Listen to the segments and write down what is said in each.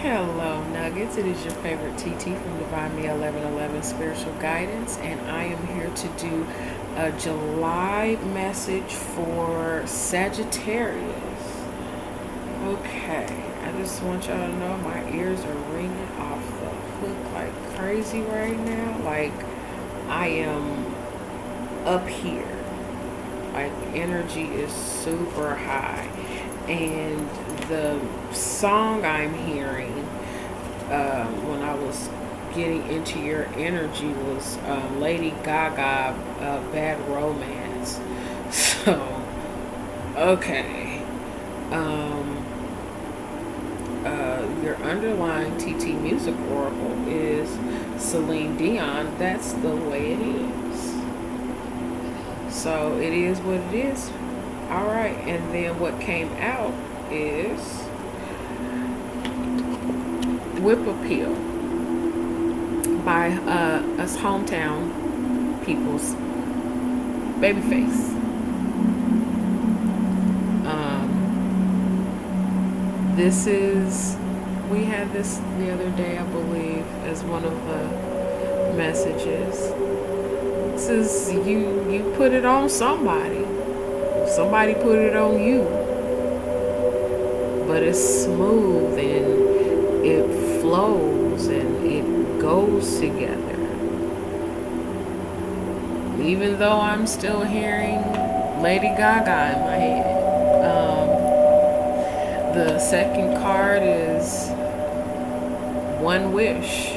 Hello, Nuggets. It is your favorite TT from Divine Me 1111 Spiritual Guidance, and I am here to do a July message for Sagittarius. Okay, I just want y'all to know my ears are ringing off the hook like crazy right now. Like, I am up here. Like, energy is super high. And the song I'm hearing when I was getting into your energy was Lady Gaga, Bad Romance. So, okay. Your underlying TT Music Oracle is Celine Dion. That's the way it is. So, it is what it is. All right, and then what came out is Whip Appeal by us hometown people's Babyface. This is, we had this the other day, I believe, as one of the messages. This is, you put it on somebody. Somebody put it on you. But it's smooth and it flows and it goes together. Even though I'm still hearing Lady Gaga in my head. The second card is One Wish.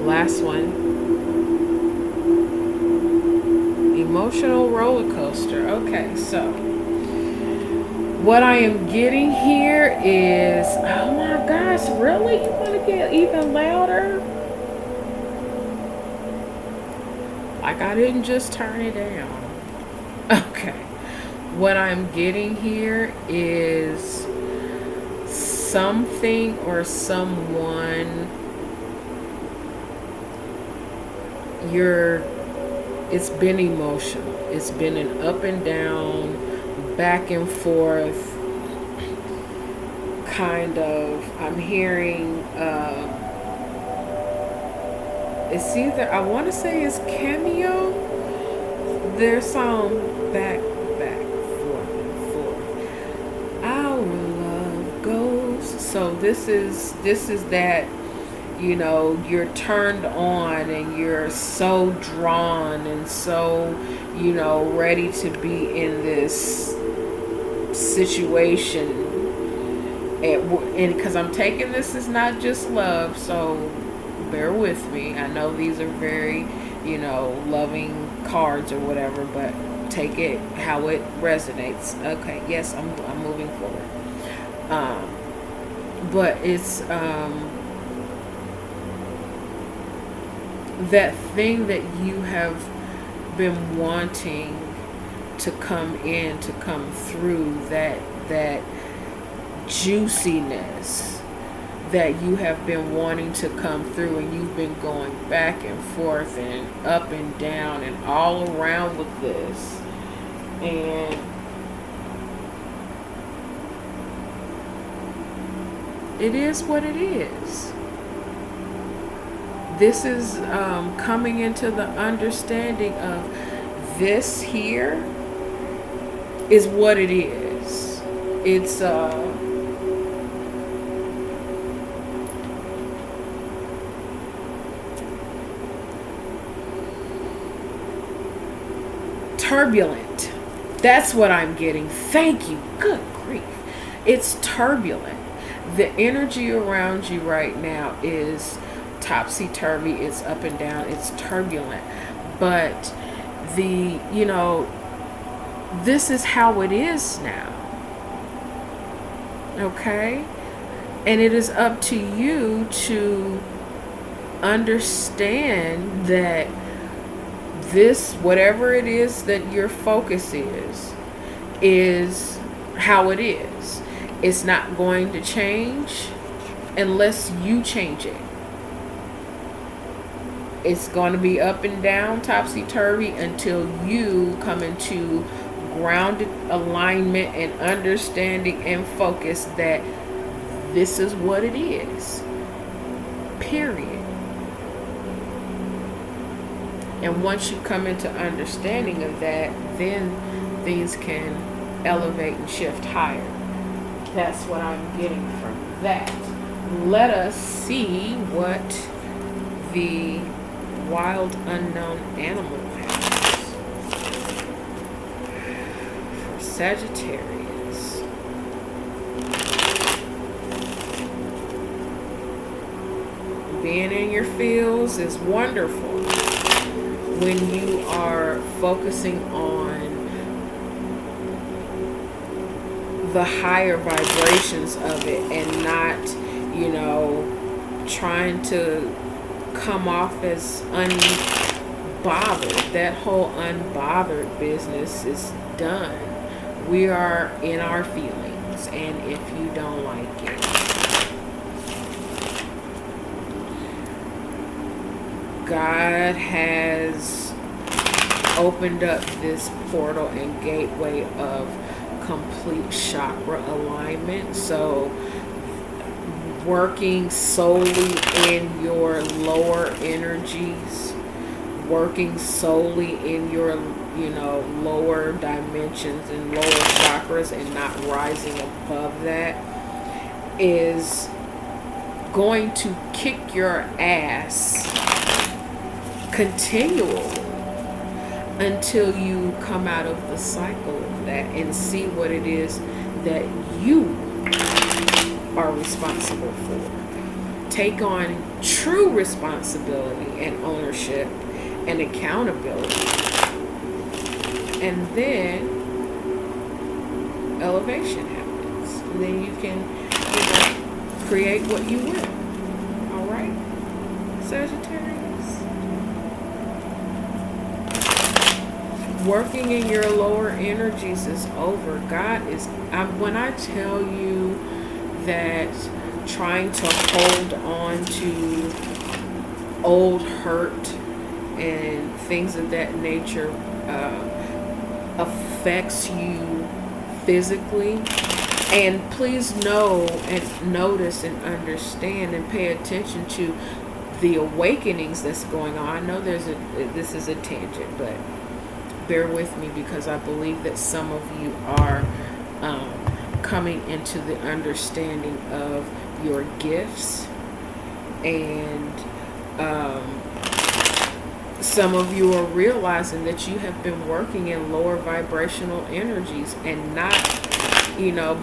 Last one, emotional roller coaster. Okay, so what I am getting here is, oh my gosh, really? You want to get even louder? Like, I didn't just turn it down. Okay, what I'm getting here is something or someone it's been emotional. It's been an up and down, back and forth kind of. I'm hearing it's either, I want to say it's Cameo. Their song back, forth and forth. Our love goes. So this is that, you're turned on and you're so drawn and so, ready to be in this situation. And because I'm taking this as not just love, so bear with me. I know these are very, loving cards or whatever, but take it how it resonates. Okay, yes, I'm moving forward. But it's that thing that you have been wanting to come in, to come through, that juiciness that you have been wanting to come through, and you've been going back and forth and up and down and all around with this. And it is what it is. This is coming into the understanding of this here is what it is. It's turbulent. That's what I'm getting. Thank you. Good grief. It's turbulent. The energy around you right now is topsy-turvy. It's up and down. It's turbulent. But this is how it is now. Okay? And it is up to you to understand that this, whatever it is that your focus is how it is. It's not going to change unless you change it. It's going to be up and down, topsy-turvy, until you come into grounded alignment and understanding and focus that this is what it is. Period. And once you come into understanding of that, then things can elevate and shift higher. That's what I'm getting from that. Let us see what the wild unknown animal has for Sagittarius. Being in your fields is wonderful when you are focusing on the higher vibrations of it and not, trying to come off as unbothered. That whole unbothered business is done. We are in our feelings, and if you don't like it, God has opened up this portal and gateway of complete chakra alignment. So working solely in your lower energies, working solely in your lower dimensions and lower chakras, and not rising above that, is going to kick your ass continually until you come out of the cycle of that and see what it is that you are responsible for. Take on true responsibility and ownership and accountability, and then elevation happens. And then you can create what you will. All right, Sagittarius? Working in your lower energies is over. God is, when I tell you that trying to hold on to old hurt and things of that nature affects you physically. And please know and notice and understand and pay attention to the awakenings that's going on. I know this is a tangent, but bear with me, because I believe that some of you are coming into the understanding of your gifts, and some of you are realizing that you have been working in lower vibrational energies and not,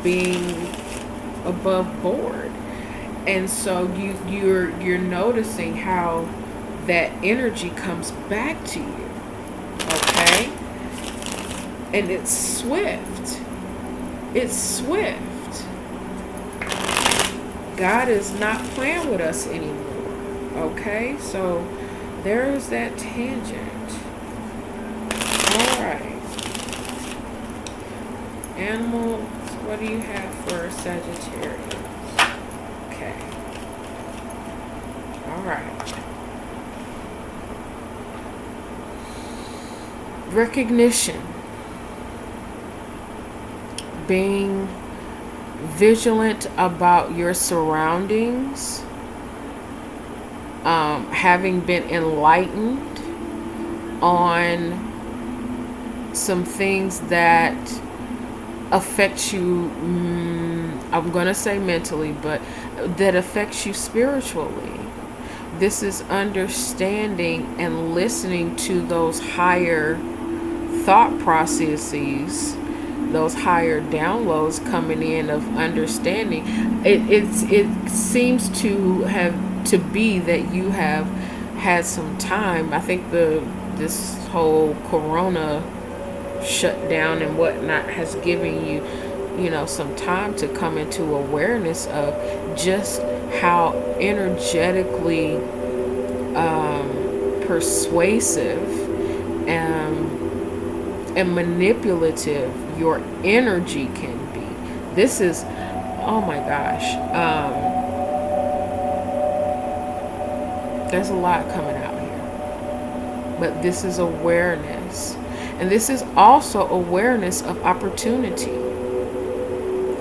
being above board. And so you're noticing how that energy comes back to you. Okay? And it's swift. It's swift. God is not playing with us anymore. Okay? So there's that tangent. All right. Animals, what do you have for Sagittarius? Okay. All right. Recognition. Being vigilant about your surroundings. Having been enlightened on some things that affect you, I'm going to say mentally, but that affects you spiritually. This is understanding and listening to those higher thought processes, those higher downloads coming in of understanding. It seems to be that you have had some time. I think this whole corona shutdown and whatnot has given you, some time to come into awareness of just how energetically persuasive and manipulative your energy can be. This is, oh my gosh, there's a lot coming out here. but this is awareness. And this is also awareness of opportunity,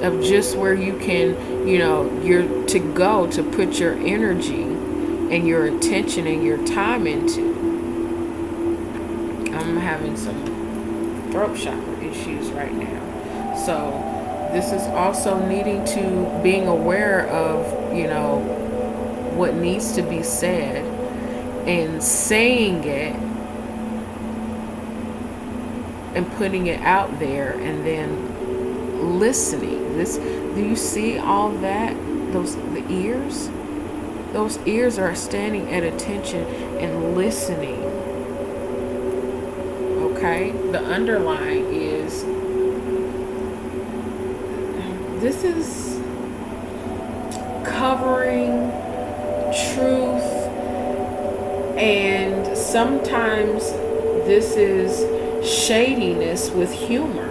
of just where you can, you're to go to put your energy and your attention and your time into. I'm having some throat chakra issues right now. So this is also needing to being aware of, what needs to be said and saying it and putting it out there, and then listening. Do you see all that? The ears? Those ears are standing at attention and listening. Okay? The underlying is, this is covering truth, and sometimes this is shadiness with humor.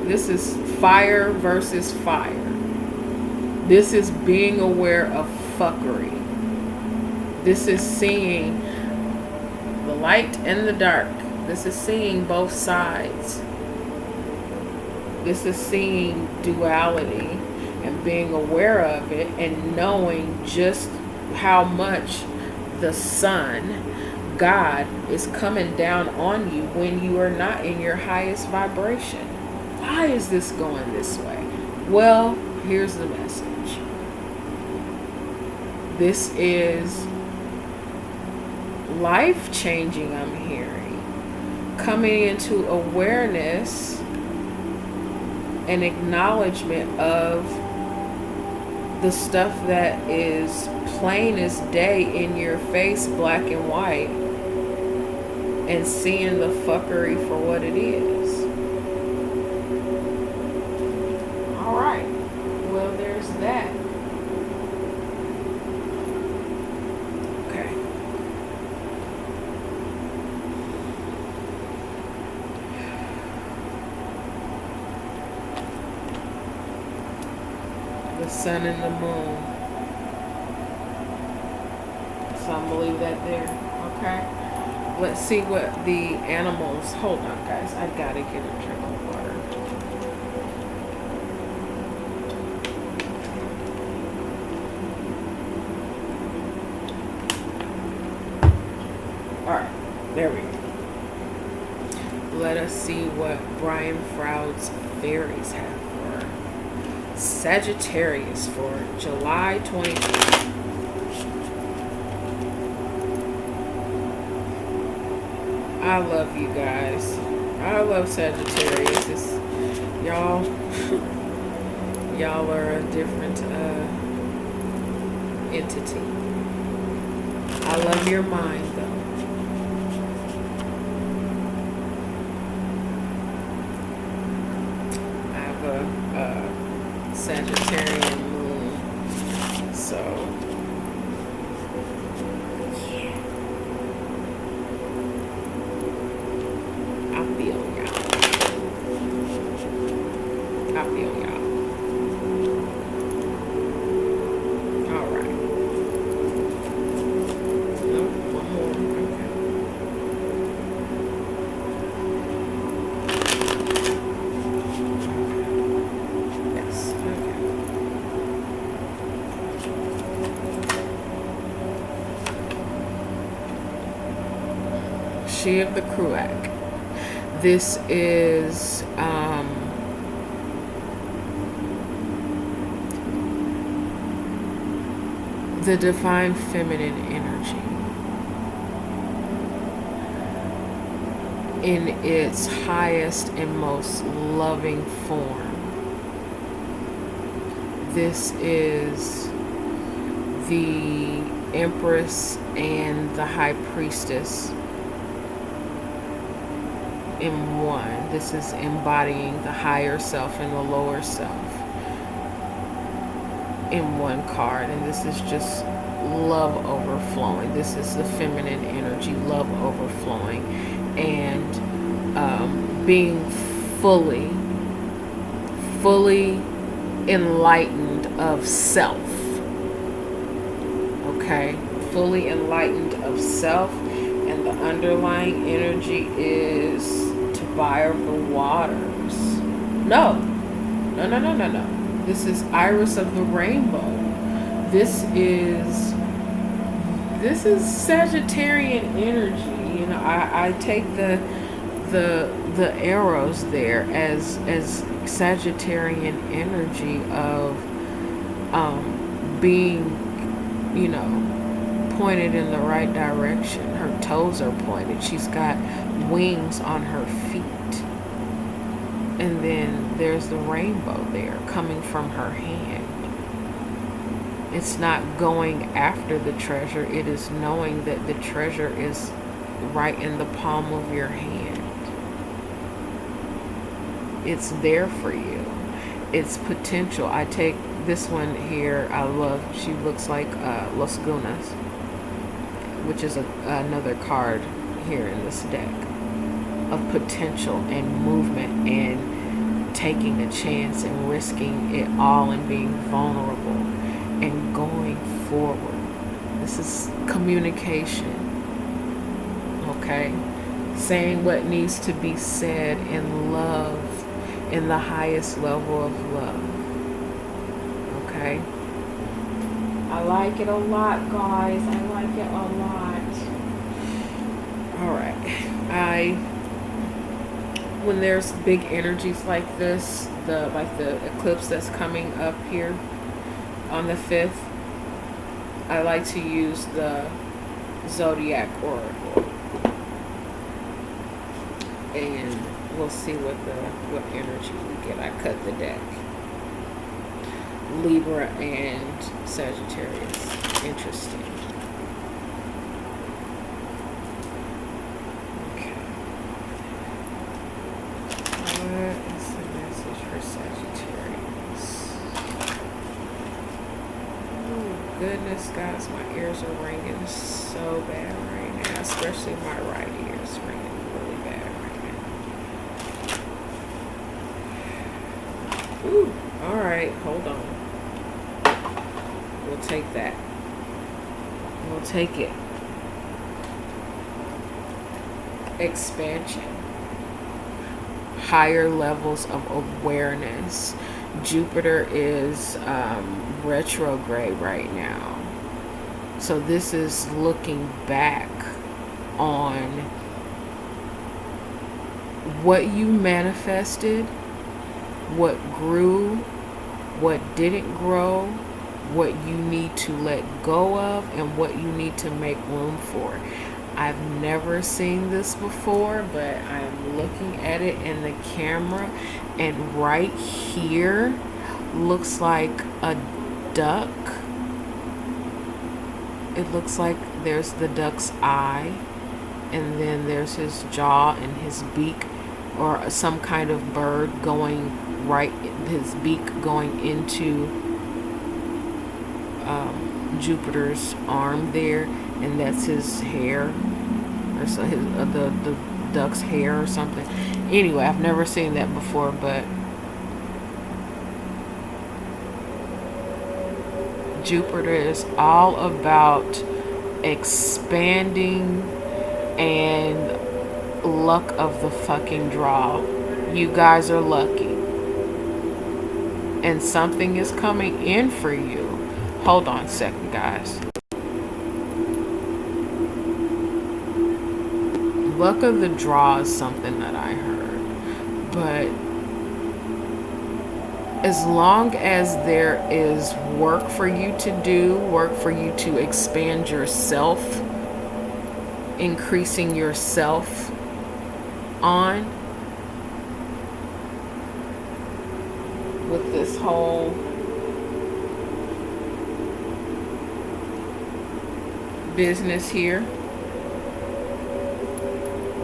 This is fire versus fire. This is being aware of fuckery. This is seeing the light and the dark. This is seeing both sides. This is seeing duality and being aware of it, and knowing just how much the sun, God, is coming down on you when you are not in your highest vibration. Why is this going this way? Well, here's the message. This is life-changing, I'm hearing. Coming into awareness and acknowledgement of the stuff that is plain as day in your face, black and white, and seeing the fuckery for what it is. All right. Well, there's that. Okay. The sun and the moon. So I'm gonna leave that there. Okay. Let's see what the animals. Hold on, guys. I gotta get a drink of water. All right, there we go. Let us see what Brian Froud's fairies have for Sagittarius for July 25th. I love you guys. I love Sagittarius. Y'all are a different entity. I love your mind, though. I have a Sagittarian moon, so yeah. I feel y'all. All right. Nope, one more. Okay. Yes. Okay. She of the Kruak. This is the divine feminine energy in its highest and most loving form. This is the Empress and the High Priestess in one. This is embodying the higher self and the lower self in one card, and this is just love overflowing. This is the feminine energy, love overflowing, and being fully enlightened of self. Okay, fully enlightened of self, and the underlying energy is Tobiah of the Waters. No. This is Iris of the Rainbow. This is Sagittarian energy. You know, I take the arrows there as Sagittarian energy of being, you know, pointed in the right direction. Her toes are pointed. She's got wings on her feet. And then there's the rainbow there coming from her hand. It's not going after the treasure. It is knowing that the treasure is right in the palm of your hand. It's there for you. It's potential. I take this one here. I love. She looks like Los Gunas, which is another card here in this deck, of potential and movement and taking a chance and risking it all and being vulnerable and going forward. This is communication, okay? Saying what needs to be said in love, in the highest level of love, okay? I like it a lot, guys. I like it a lot. All right. When there's big energies like this, the eclipse that's coming up here on the 5th, I like to use the Zodiac Oracle, and we'll see what energy we get. I cut the deck. Libra and Sagittarius. Interesting. What is the message for Sagittarius? Oh, goodness, guys, my ears are ringing so bad right now, especially my right ear is ringing really bad right now. Ooh, all right, hold on. We'll take that. We'll take it. Expansion. Higher levels of awareness. Jupiter is retrograde right now. So this is looking back on what you manifested, what grew, what didn't grow, what you need to let go of, and what you need to make room for. I've never seen this before, but I'm looking at it in the camera, and right here looks like a duck. It looks like there's the duck's eye, and then there's his jaw and his beak, or some kind of bird going right, his beak going into Jupiter's arm there, and that's his hair, or so his the duck's hair or something. Anyway, I've never seen that before, but Jupiter is all about expanding and luck of the fucking draw. You guys are lucky, and something is coming in for you. Hold on a second, guys. Luck of the draw is something that I heard. But as long as there is work for you to do, work for you to expand yourself, increasing yourself on with this whole business here,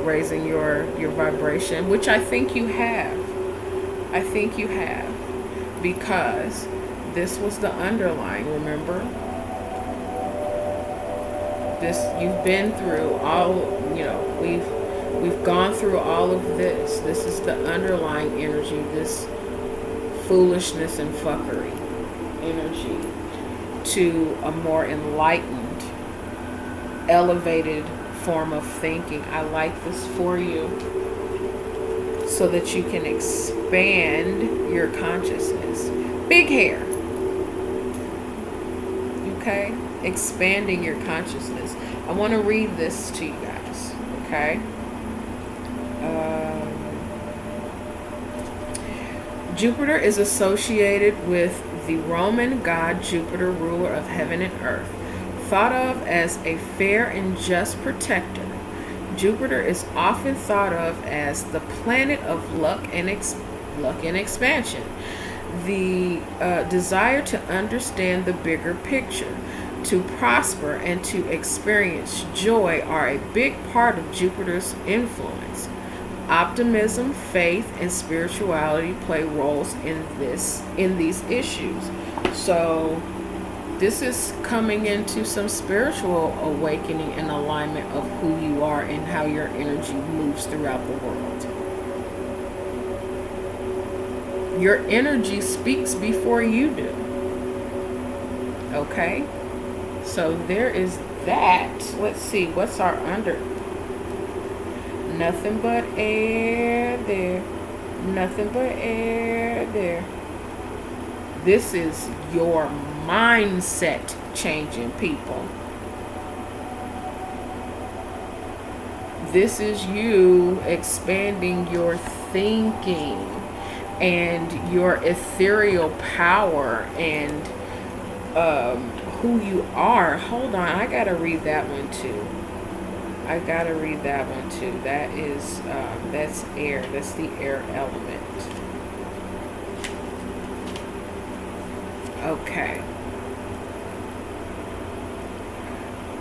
raising your vibration, which I think you have. I think you have, because this was the underlying, remember? you've been through all, we've gone through all of this. This is the underlying energy, this foolishness and fuckery energy, to a more enlightened, elevated form of thinking. I like this for you so that you can expand your consciousness. Big hair. Okay? Expanding your consciousness. I want to read this to you guys. Okay? Jupiter is associated with the Roman god Jupiter, ruler of heaven and earth. Thought of as a fair and just protector, Jupiter is often thought of as the planet of luck and expansion. The desire to understand the bigger picture, to prosper, and to experience joy are a big part of Jupiter's influence. Optimism, faith, and spirituality play roles in these issues. So this is coming into some spiritual awakening and alignment of who you are and how your energy moves throughout the world. Your energy speaks before you do. Okay? So there is that. Let's see, what's our under? Nothing but air there. Nothing but air there. This is your mindset changing, people. This is you expanding your thinking and your ethereal power and who you are. Hold on, I gotta read that one too. That is that's air. That's the air element. Okay.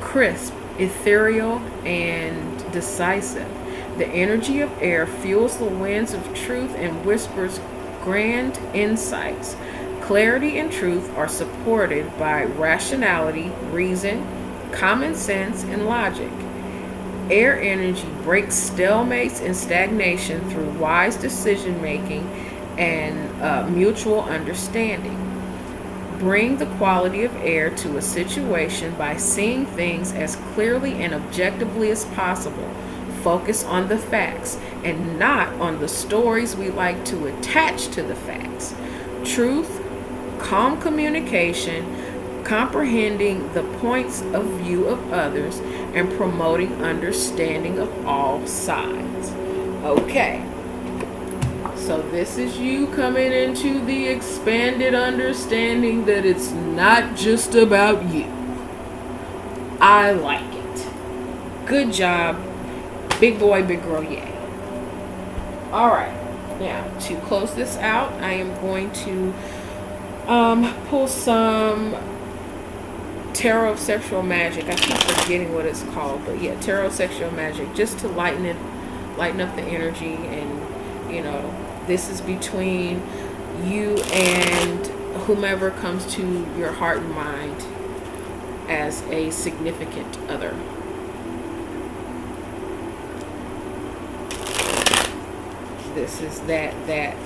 Crisp, ethereal, and decisive. The energy of air fuels the winds of truth and whispers grand insights. Clarity and truth are supported by rationality, reason, common sense, and logic. Air energy breaks stalemates and stagnation through wise decision making and mutual understanding. Bring the quality of air to a situation by seeing things as clearly and objectively as possible. Focus on the facts and not on the stories we like to attach to the facts. Truth, calm communication, comprehending the points of view of others, and promoting understanding of all sides. Okay. So this is you coming into the expanded understanding that it's not just about you. I like it. Good job. Big boy, big girl, yay. Alright. Now, to close this out, I am going to pull some Tarot of Sexual Magic. I keep forgetting what it's called, but yeah, Tarot of Sexual Magic, just to lighten up the energy. And this is between you and whomever comes to your heart and mind as a significant other. This is that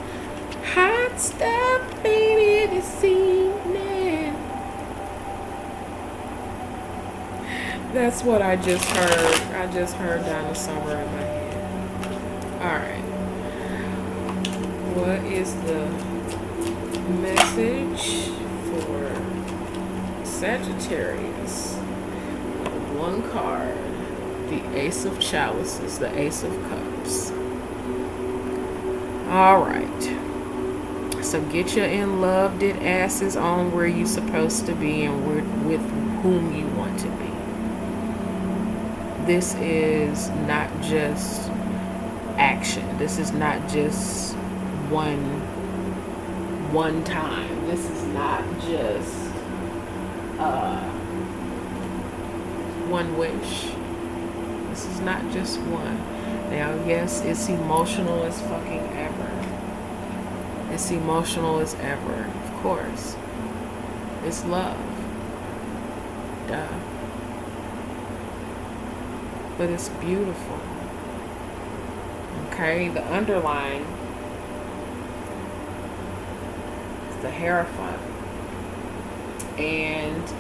hot stuff, baby, this evening. That's what I just heard. I just heard Donna Summer in my head. Alright. What is the message for Sagittarius? One card. The Ace of Chalices, the Ace of Cups. Alright. So get your in-loved-it asses on where you're supposed to be and with whom you want to be. This is not just action. This is not just one time. This is not just one wish. This is not just one. Now, yes, it's emotional as fucking ever. It's emotional as ever, of course. It's love. Duh. but it's beautiful. Okay, the underline is the Hierophant. And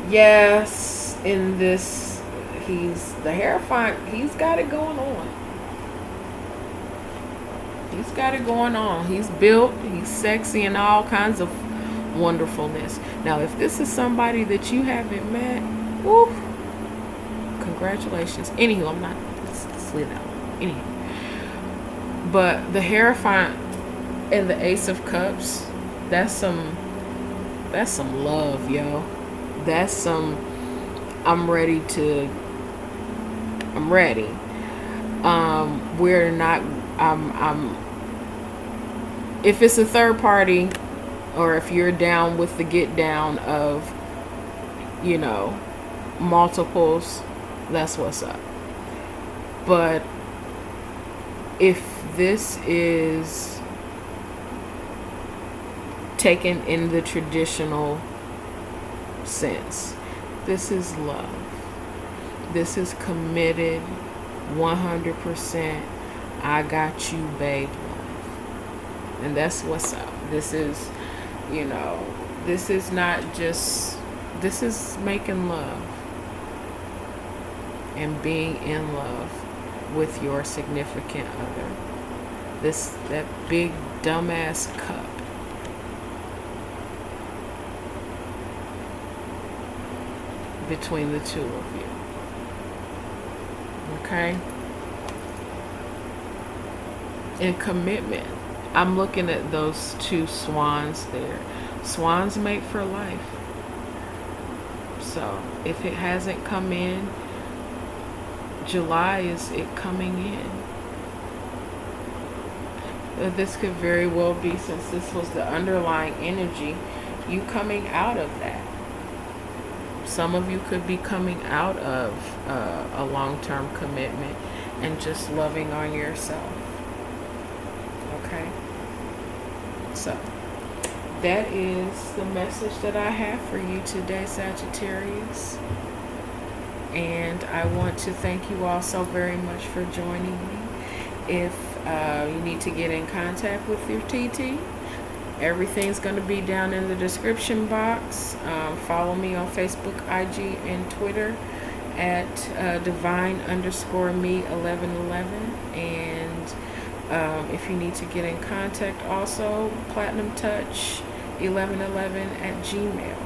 yes, in this, he's the Hierophant, he's got it going on. He's got it going on. He's built, he's sexy, and all kinds of wonderfulness. Now, if this is somebody that you haven't met, woo, congratulations. Anywho, I'm not, let's leave that one. Anywho. But the Hierophant and the Ace of Cups, that's some love, yo. That's some, I'm ready. We're not, if it's a third party, or if you're down with the get down of, multiples, that's what's up. But if this is taken in the traditional sense, this is love. This is committed 100%. I got you, babe, love. And that's what's up. This is, this is not just, this is making love and being in love with your significant other. That big dumbass cup. Between the two of you. Okay? And commitment. I'm looking at those two swans there. Swans mate for life. So if it hasn't come in, July is it coming in. This could very well be, since this was the underlying energy, you coming out of that. Some of you could be coming out of a long-term commitment and just loving on yourself. Okay? So, that is the message that I have for you today, Sagittarius. And I want to thank you all so very much for joining me. If you need to get in contact with your TT, everything's going to be down in the description box. Follow me on Facebook, IG, and Twitter at divine_me1111. And if you need to get in contact, also platinumtouch1111@gmail.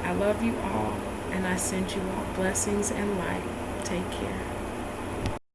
I love you all, and I send you all blessings and light. Take care.